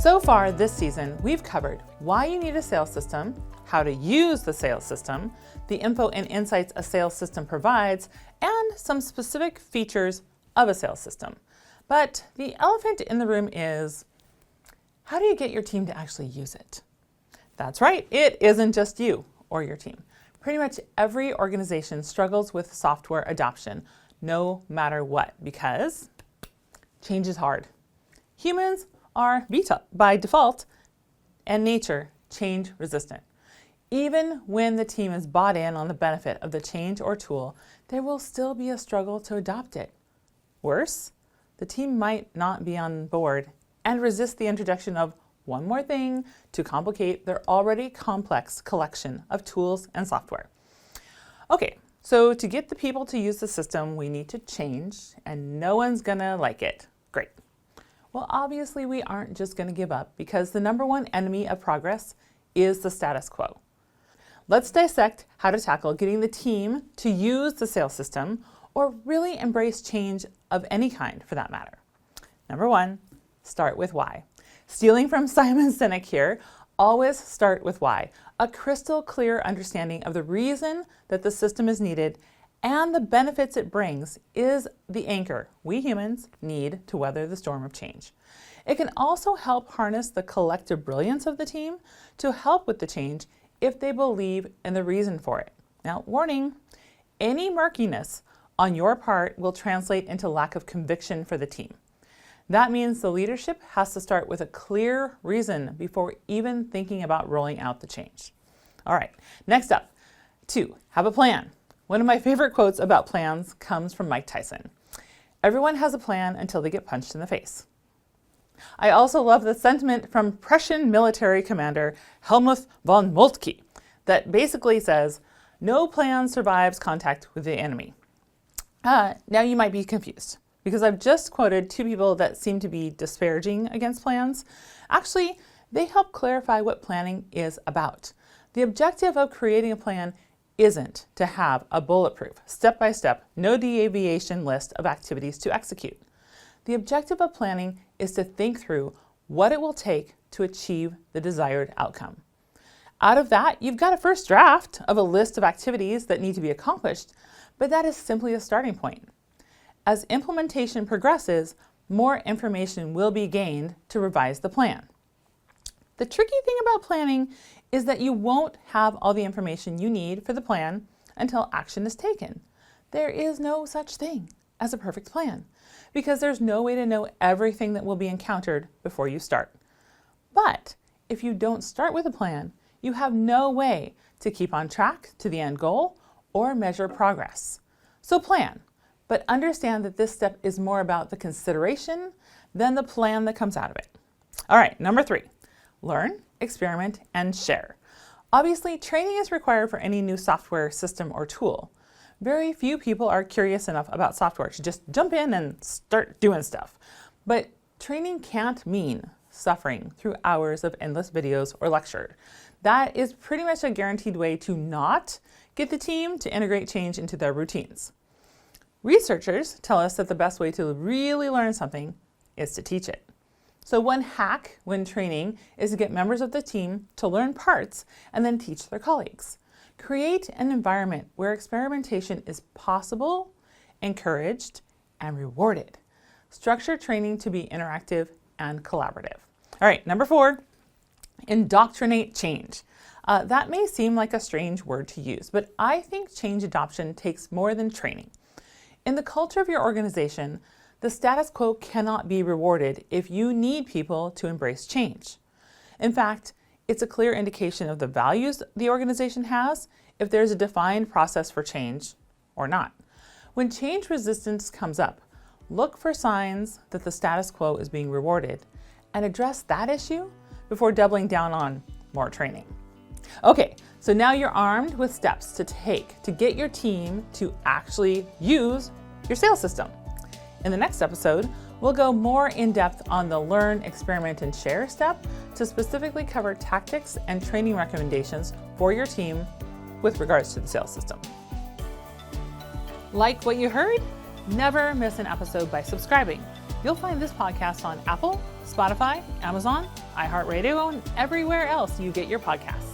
So far this season, we've covered why you need a sales system, how to use the sales system, the info and insights a sales system provides, and some specific features of a sales system. But the elephant in the room is, how do you get your team to actually use it? That's right, it isn't just you or your team. Pretty much every organization struggles with software adoption, no matter what, because change is hard. Humans are by default and nature change resistant. Even when the team is bought in on the benefit of the change or tool, there will still be a struggle to adopt it. Worse, the team might not be on board and resist the introduction of one more thing to complicate their already complex collection of tools and software. Okay, so to get the people to use the system, we need to change, and no one's gonna like it. Great. Well, obviously we aren't just gonna give up, because the number one enemy of progress is the status quo. Let's dissect how to tackle getting the team to use the sales system, or really embrace change of any kind for that matter. Number one, start with why. Stealing from Simon Sinek here, always start with why. A crystal clear understanding of the reason that the system is needed and the benefits it brings is the anchor we humans need to weather the storm of change. It can also help harness the collective brilliance of the team to help with the change if they believe in the reason for it. Now, warning, any murkiness on your part will translate into lack of conviction for the team. That means the leadership has to start with a clear reason before even thinking about rolling out the change. All right, next up, 2, have a plan. One of my favorite quotes about plans comes from Mike Tyson. Everyone has a plan until they get punched in the face. I also love the sentiment from Prussian military commander Helmuth von Moltke that basically says, no plan survives contact with the enemy. Now you might be confused, because I've just quoted 2 people that seem to be disparaging against plans. Actually, they help clarify what planning is about. The objective of creating a plan isn't to have a bulletproof, step-by-step, no deviation list of activities to execute. The objective of planning is to think through what it will take to achieve the desired outcome. Out of that, you've got a first draft of a list of activities that need to be accomplished, but that is simply a starting point. As implementation progresses, more information will be gained to revise the plan. The tricky thing about planning is that you won't have all the information you need for the plan until action is taken. There is no such thing as a perfect plan, because there's no way to know everything that will be encountered before you start. But if you don't start with a plan, you have no way to keep on track to the end goal or measure progress. So plan. But understand that this step is more about the consideration than the plan that comes out of it. All right, number 3, learn, experiment, and share. Obviously, training is required for any new software system or tool. Very few people are curious enough about software to just jump in and start doing stuff. But training can't mean suffering through hours of endless videos or lecture. That is pretty much a guaranteed way to not get the team to integrate change into their routines. Researchers tell us that the best way to really learn something is to teach it. So one hack when training is to get members of the team to learn parts and then teach their colleagues. Create an environment where experimentation is possible, encouraged, and rewarded. Structure training to be interactive and collaborative. All right, number 4, indoctrinate change. That may seem like a strange word to use, but I think change adoption takes more than training. In the culture of your organization, the status quo cannot be rewarded if you need people to embrace change. In fact, it's a clear indication of the values the organization has if there's a defined process for change or not. When change resistance comes up, look for signs that the status quo is being rewarded and address that issue before doubling down on more training. Okay, so now you're armed with steps to take to get your team to actually use your sales system. In the next episode, we'll go more in depth on the learn, experiment, and share step to specifically cover tactics and training recommendations for your team with regards to the sales system. Like what you heard? Never miss an episode by subscribing. You'll find this podcast on Apple, Spotify, Amazon, iHeartRadio, and everywhere else you get your podcasts.